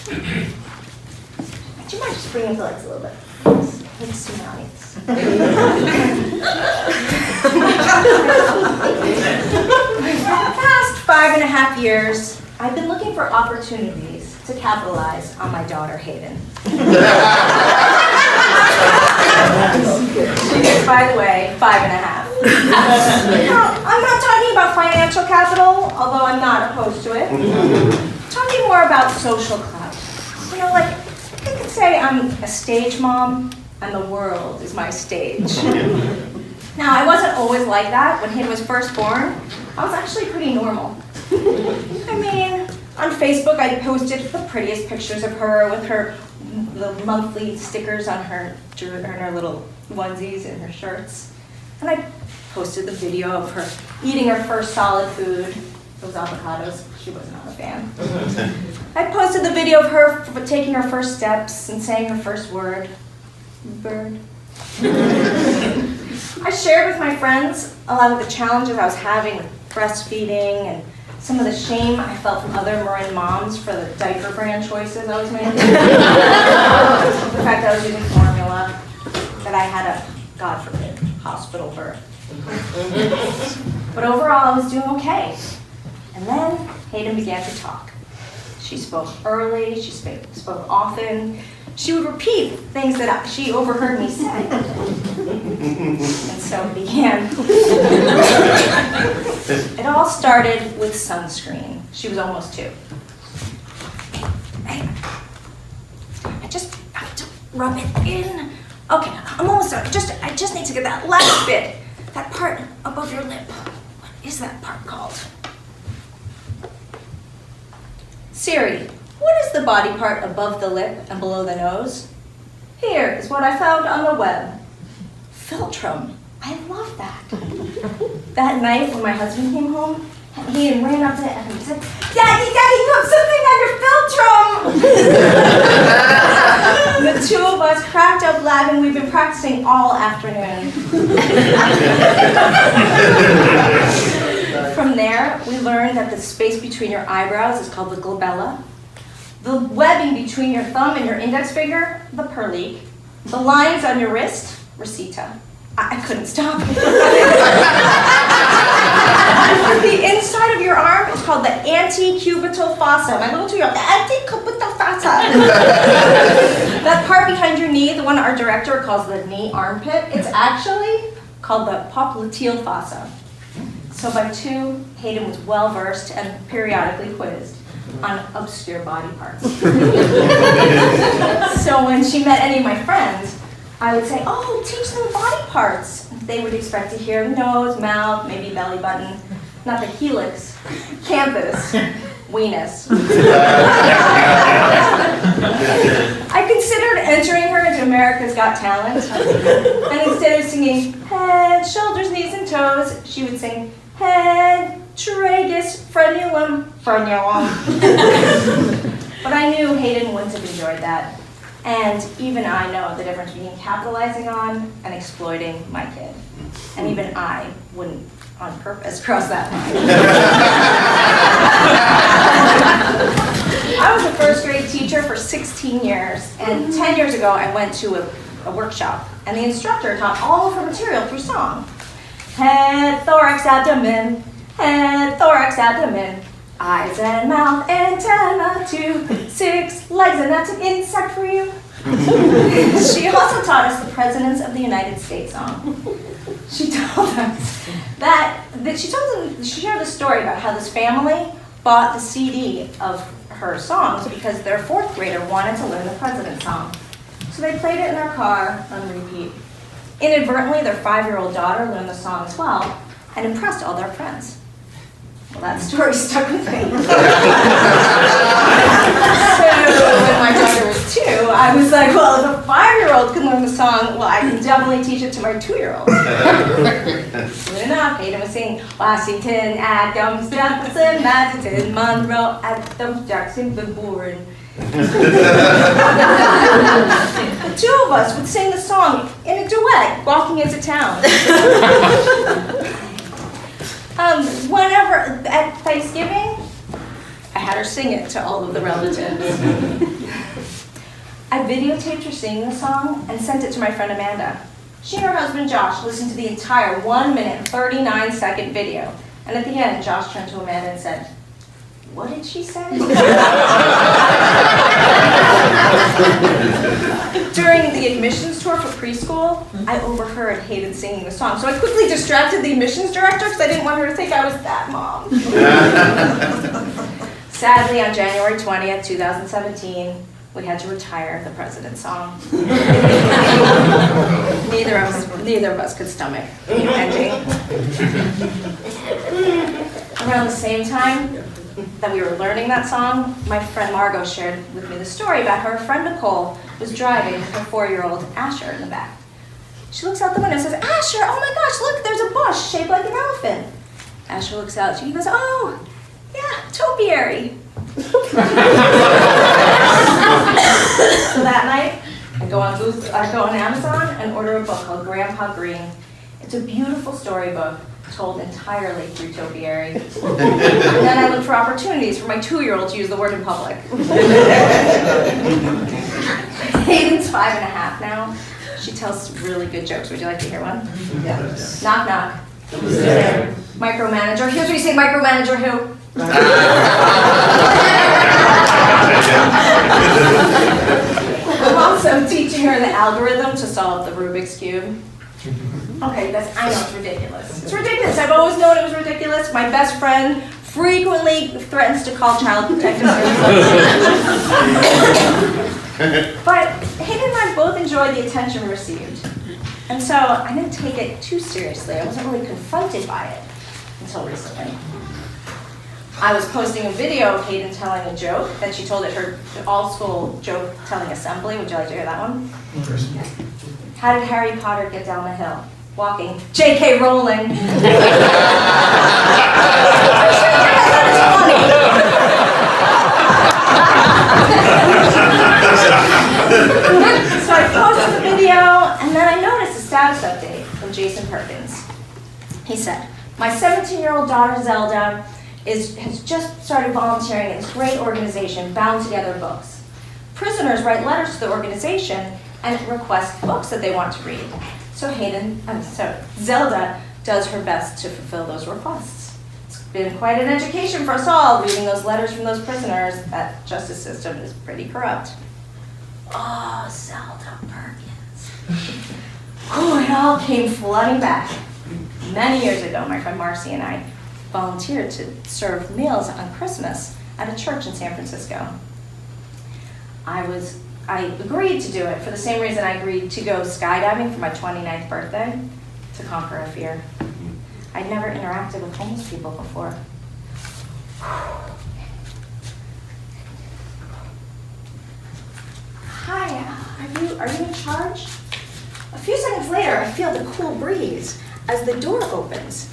Do you mind just bringing the legs a little bit? It's too nice. For the past 5.5 years, I've been looking for opportunities to capitalize on my daughter, Hayden. She is, by the way, 5.5. Now, I'm not talking about financial capital, although I'm not opposed to it. I'm talking more about social clout. You know, like, you could say I'm a stage mom, and the world is my stage. Now, I wasn't always like that. When Hayden was first born, I was actually pretty normal. I mean, on Facebook, I posted the prettiest pictures of her with the monthly stickers on her little onesies and her shirts. And I posted the video of her eating her first solid food, those avocados. She was not a fan. I posted the video of her taking her first steps and saying her first word, bird. I shared with my friends a lot of the challenges I was having with breastfeeding and some of the shame I felt from other Marin moms for the diaper brand choices I was making. The fact that I was using formula, that I had a, God forbid, hospital birth. But overall, I was doing okay. And then Hayden began to talk. She spoke early, she spoke often. She would repeat things that she overheard me say. And so it began. It all started with sunscreen. She was almost 2. Hey, I just have to rub it in. Okay, I'm almost done. I just need to get that last bit, that part above your lip. What is that part called? Siri, what is the body part above the lip and below the nose? Here is what I found on the web. Philtrum. I love that. That night when my husband came home, he ran up to it and he said, Daddy, you have something on your Philtrum! The two of us cracked up laughing. We've been practicing all afternoon. From there, we learned that the space between your eyebrows is called the glabella. The webbing between your thumb and your index finger, the perlique. The lines on your wrist, Rosita. I couldn't stop. The inside of your arm is called the antecubital fossa. My little 2-year-old, the antecubital fossa. That part behind your knee, the one our director calls the knee armpit, it's actually called the popliteal fossa. So by 2, Hayden was well versed and periodically quizzed on obscure body parts. So when she met any of my friends, I would say, oh, teach them body parts. They would expect to hear nose, mouth, maybe belly button, not the helix, campus, weenus. I considered entering her into America's Got Talent, and instead of singing head, shoulders, knees, and toes, she would sing head, tragus, frenulum. But I knew Hayden wouldn't have enjoyed that. And even I know the difference between capitalizing on and exploiting my kid. And even I wouldn't, on purpose, cross that line. I was a first grade teacher for 16 years, and 10 years ago I went to a workshop, and the instructor taught all of her material through song. Head, thorax, abdomen, eyes and mouth, antenna, 2, 6 legs, and that's an insect for you. She also taught us the Presidents of the United States song. She told us she shared the story about how this family bought the CD of her songs because their 4th grader wanted to learn the President's song. So they played it in their car on repeat. Inadvertently, their 5-year-old daughter learned the song as well and impressed all their friends. Well, that story stuck with me. So when my daughter was 2, I was like, well, if a 5-year-old can learn the song, well, I can definitely teach it to my 2-year-old. Soon enough, Hayden was singing, Washington, Adams, Jefferson, Madison, Monroe, Adams, Jackson, Van Buren. The 2 of us would sing the song in a duet, walking into town. Whenever, at Thanksgiving, a had her sing it to all of the relatives. I videotaped her singing the song and sent it to my friend Amanda. She and her husband Josh listened to the entire 1 minute, 39-second video. And at the end, Josh turned to Amanda and said, "What did she say?" During the admissions tour for preschool, I overheard Hayden singing the song. So I quickly distracted the admissions director because I didn't want her to think I was that mom. Sadly, on January 20th, 2017, we had to retire the President's song. Neither of us could stomach the ending. Around the same time that we were learning that song, my friend Margot shared with me the story about how her friend Nicole was driving with her 4-year-old Asher in the back. She looks out the window and says, "Asher, oh my gosh, look, there's a bush shaped like an elephant." Asher looks out, she goes, "Oh, yeah, topiary." So that night, I go on Amazon and order a book called Grandpa Green. It's a beautiful storybook told entirely through topiary. And then I look for opportunities for my 2-year-old to use the word in public. Hayden's 5.5 now. She tells really good jokes. Would you like to hear one? Yes. Knock, knock. Who's there? Micromanager. Here's where you say micromanager who? I'm also teaching her the algorithm to solve the Rubik's Cube. Okay, I know it's ridiculous. It's ridiculous. I've always known it was ridiculous. My best friend frequently threatens to call Child Protective Services. But Hayden and I both enjoyed the attention we received. And so I didn't take it too seriously. I wasn't really confronted by it until recently. I was posting a video of Hayden telling a joke that she told at her all-school joke-telling assembly. Would you like to hear that one? How did Harry Potter get down the hill? Walking. J.K. Rowling. So I posted the video, and then I noticed a status update from Jason Perkins. He said, "My 17-year-old daughter Zelda has just started volunteering at this great organization, Bound Together Books. Prisoners write letters to the organization and request books that they want to read. So Zelda does her best to fulfill those requests. It's been quite an education for us all, reading those letters from those prisoners. That justice system is pretty corrupt." Oh, Zelda Perkins. Oh, it all came flooding back. Many years ago, my friend Marcy and I volunteered to serve meals on Christmas at a church in San Francisco. I agreed to do it for the same reason I agreed to go skydiving for my 29th birthday, to conquer a fear. I'd never interacted with homeless people before. "Hi, are you in charge?" A few seconds later, I feel the cool breeze as the door opens.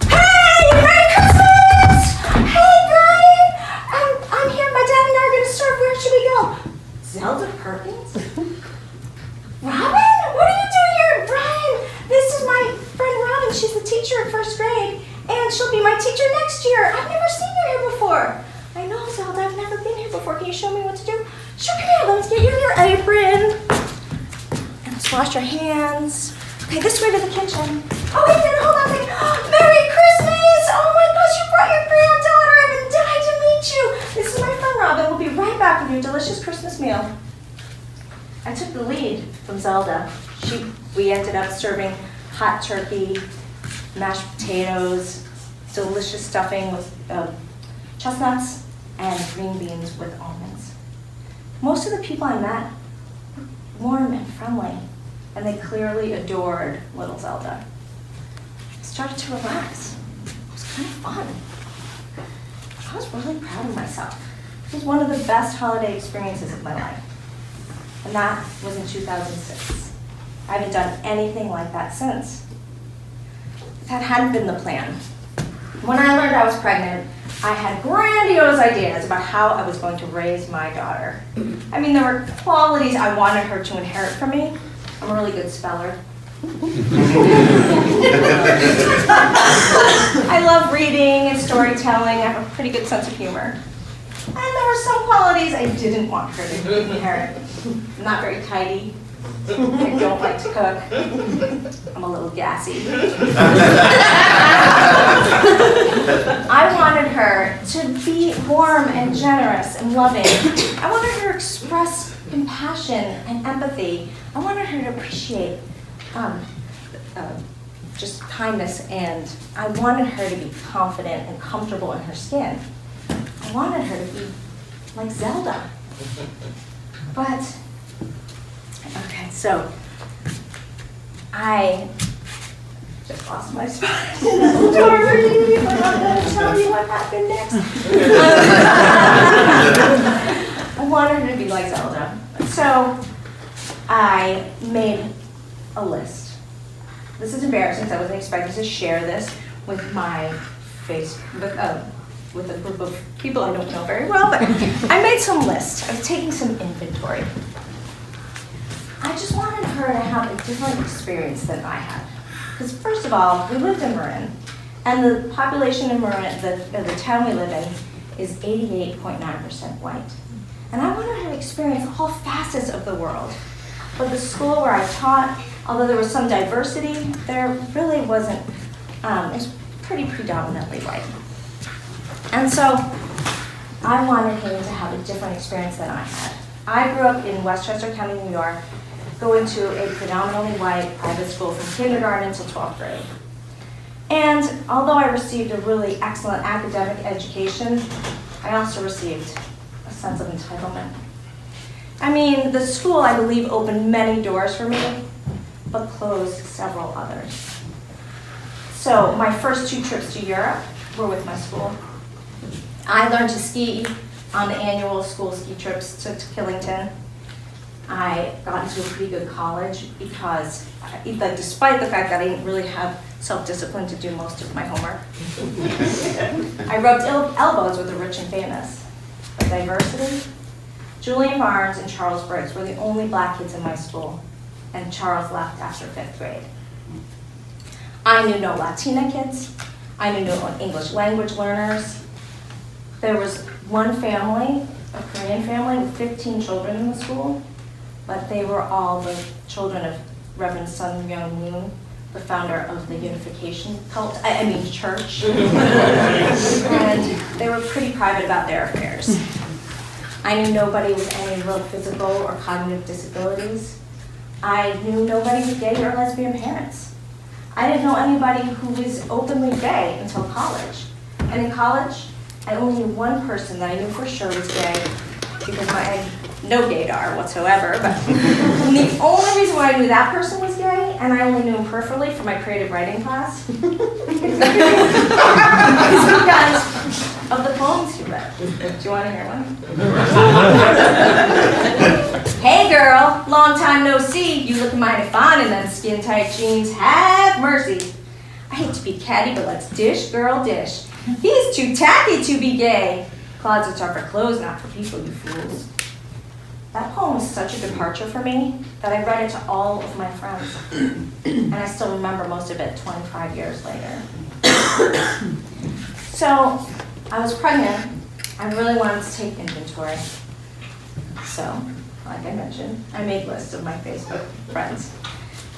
"Hey, Merry Christmas! Hey, Brian! I'm here. My dad and I are going to serve. Where should we go?" "Zelda Perkins? Robin? What are you doing here?" "Brian, this is my friend Robin. She's the teacher at 1st grade, and she'll be my teacher next year. I've never seen you here before." "I know, Zelda. I've never been here before. Can you show me what to do?" "Sure, come here. Let's get you your apron. And let's wash your hands. Okay, this way to the kitchen. Oh, wait a minute. Hold on a second. Merry Christmas! Oh my gosh, you brought your granddaughter. I've been dying to meet you. This is my friend Robin. We'll be right back with your delicious Christmas meal." I took the lead from Zelda. We ended up serving hot turkey, mashed potatoes, delicious stuffing with chestnuts, and green beans with almonds. Most of the people I met were warm and friendly, and they clearly adored little Zelda. I started to relax. It was kind of fun. I was really proud of myself. It was one of the best holiday experiences of my life. And that was in 2006. I haven't done anything like that since. That hadn't been the plan. When I learned I was pregnant, I had grandiose ideas about how I was going to raise my daughter. I mean, there were qualities I wanted her to inherit from me. I'm a really good speller. I love reading and storytelling. I have a pretty good sense of humor. And there were some qualities I didn't want her to inherit. I'm not very tidy. I don't like to cook. I'm a little gassy. I wanted her to be warm and generous and loving. I wanted her to express compassion and empathy. I wanted her to appreciate just kindness, and I wanted her to be confident and comfortable in her skin. I wanted her to be like Zelda. But, okay, so I just lost my spot in the story, but I'm going to tell you what happened next. I wanted her to be like Zelda. So I made a list. This is embarrassing because I wasn't expecting to share this with my with a group of people I don't know very well, but I made some lists. I was taking some inventory. I just wanted her to have a different experience than I had. Because first of all, we lived in Marin, and the population in Marin, the town we live in, is 88.9% white. And I wanted her to experience all facets of the world. But the school where I taught, although there was some diversity, there really wasn't, it was pretty predominantly white. And so I wanted him to have a different experience than I had. I grew up in Westchester County, New York, going to a predominantly white private school from kindergarten to 12th grade. And although I received a really excellent academic education, I also received a sense of entitlement. I mean, the school, I believe, opened many doors for me, but closed several others. So my first 2 trips to Europe were with my school. I learned to ski on the annual school ski trips to Killington. I got into a pretty good college because, despite the fact that I didn't really have self-discipline to do most of my homework, I rubbed elbows with the rich and famous. But diversity, Julian Barnes and Charles Briggs were the only black kids in my school, and Charles left after 5th grade. I knew no Latina kids. I knew no English language learners. There was one family, a Korean family, with 15 children in the school, but they were all the children of Reverend Sun Myung Moon, the founder of the Unification Church. And they were pretty private about their affairs. I knew nobody with any real physical or cognitive disabilities. I knew nobody with gay or lesbian parents. I didn't know anybody who was openly gay until college. And in college, I only knew one person that I knew for sure was gay, because I had no gaydar whatsoever, but and the only reason why I knew that person was gay, and I only knew him peripherally for my creative writing class, is because of the poems he read. Do you want to hear one? Hey girl, long time no see, you look mighty fine in them skin-tight jeans, have mercy. I hate to be catty, but let's dish, girl, dish. He's too tacky to be gay. Closets are for clothes, not for people, you fools. That poem was such a departure for me that I read it to all of my friends. And I still remember most of it 25 years later. So, I was pregnant. I really wanted to take inventory. So, like I mentioned, I made lists of my Facebook friends.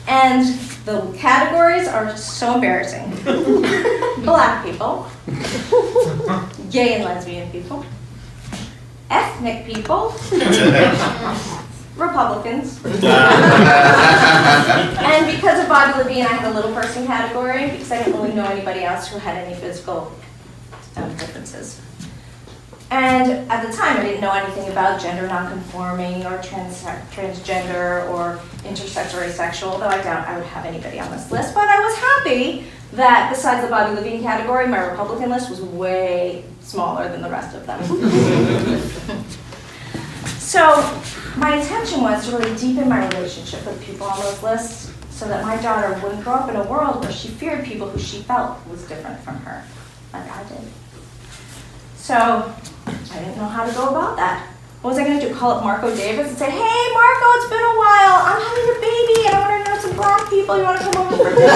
And the categories are so embarrassing. Black people, gay and lesbian people, ethnic people, Republicans, and because of Bobby Levine, I had a little person category because I didn't really know anybody else who had any physical differences. And at the time, I didn't know anything about gender nonconforming or transgender or intersex or asexual, though I doubt I would have anybody on this list. But I was happy that besides the Bobby Levine category, my Republican list was way smaller than the rest of them. So my intention was to really deepen my relationship with people on those lists so that my daughter wouldn't grow up in a world where she feared people who she felt was different from her, like I did. So I didn't know how to go about that. What was I gonna do, call up Marco Davis and say, hey Marco, it's been a while, I'm having a baby and I wanna know some black people, you wanna come over for dinner?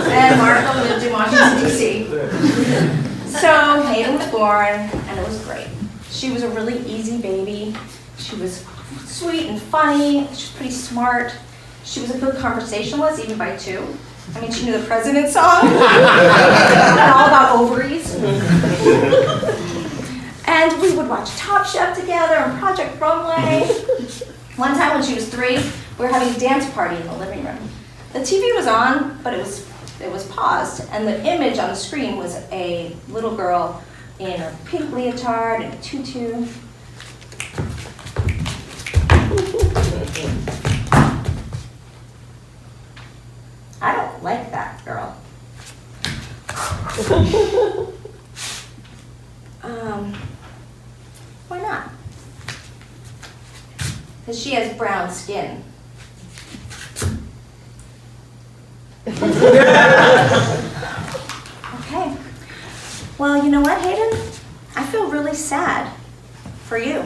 And Marco lived in Washington, D.C. So Hayden was born, and it was great. She was a really easy baby. She was sweet and funny. She was pretty smart. She was a good conversationalist, even by 2. I mean, she knew the President's song, and all about ovaries. And we would watch Top Chef together and Project Runway. One time when she was 3, we were having a dance party in the living room. The TV was on, but it was paused, and the image on the screen was a little girl in a pink leotard and a tutu. I don't like that girl. Why not? Because she has brown skin. Okay. Well, you know what, Hayden? I feel really sad for you.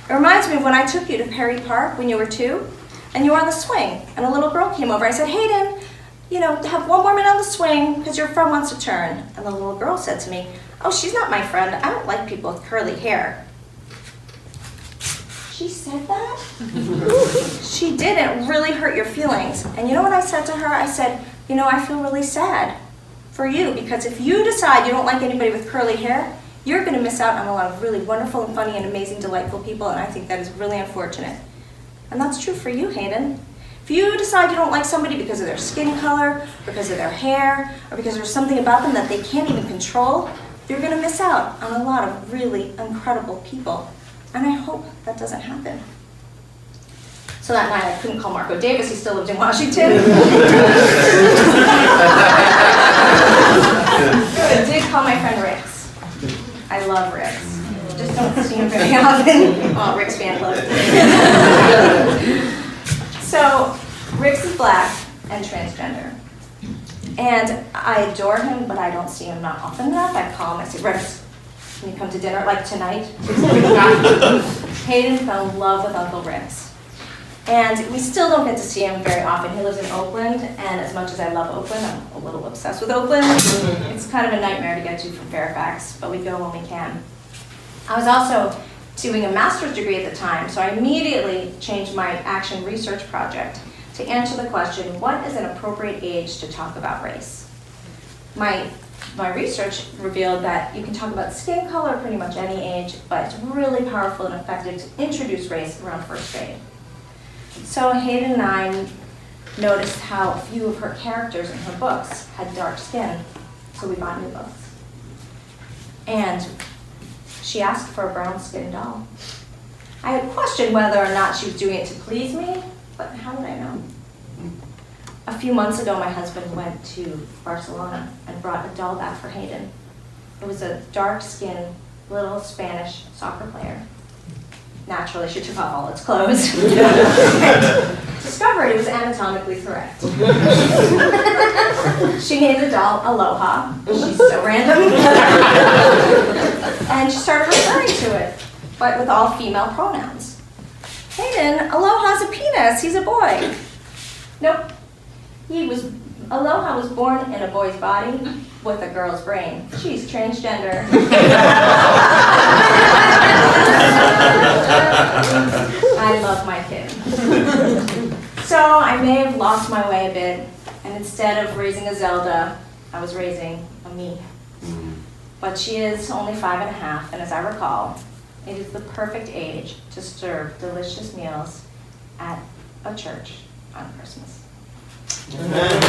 It reminds me of when I took you to Perry Park when you were 2, and you were on the swing, and a little girl came over. I said, Hayden, you know, have one more minute on the swing because your friend wants to turn. And the little girl said to me, oh, she's not my friend. I don't like people with curly hair. She said that? She did. It really hurt your feelings. And you know what I said to her? I said, you know, I feel really sad for you because if you decide you don't like anybody with curly hair, you're going to miss out on a lot of really wonderful and funny and amazing, delightful people, and I think that is really unfortunate. And that's true for you, Hayden. If you decide you don't like somebody because of their skin color, because of their hair, or because there's something about them that they can't even control, you're going to miss out on a lot of really incredible people. And I hope that doesn't happen. So that night I couldn't call Marco Davis, he still lived in Washington. I did call my friend Rix. I love Rix. Just don't see him very often. Oh, Rix fan club. So Rix is black and transgender. And I adore him, but I don't see him not often enough. I call him, I say, Rix, can you come to dinner, like tonight? Hayden fell in love with Uncle Rix. And we still don't get to see him very often. He lives in Oakland, and as much as I love Oakland, I'm a little obsessed with Oakland. It's kind of a nightmare to get to from Fairfax, but we go when we can. I was also doing a master's degree at the time, so I immediately changed my action research project to answer the question, what is an appropriate age to talk about race? My research revealed that you can talk about skin color pretty much any age, but it's really powerful and effective to introduce race around first grade. So Hayden and I noticed how a few of her characters in her books had dark skin, so we bought new books. And she asked for a brown-skinned doll. I had questioned whether or not she was doing it to please me, but how did I know? A few months ago, my husband went to Barcelona and brought a doll back for Hayden. It was a dark-skinned little Spanish soccer player. Naturally, she took off all its clothes. Discovered it was anatomically correct. She named the doll Aloha. She's so random. And she started referring to it, but with all female pronouns. Hayden, Aloha's a penis, he's a boy. Nope. Aloha was born in a boy's body with a girl's brain. She's transgender. I love my kid. So I may have lost my way a bit, and instead of raising a Zelda, I was raising a me. But she is only 5.5, and as I recall, it is the perfect age to serve delicious meals at a church on Christmas. Amen.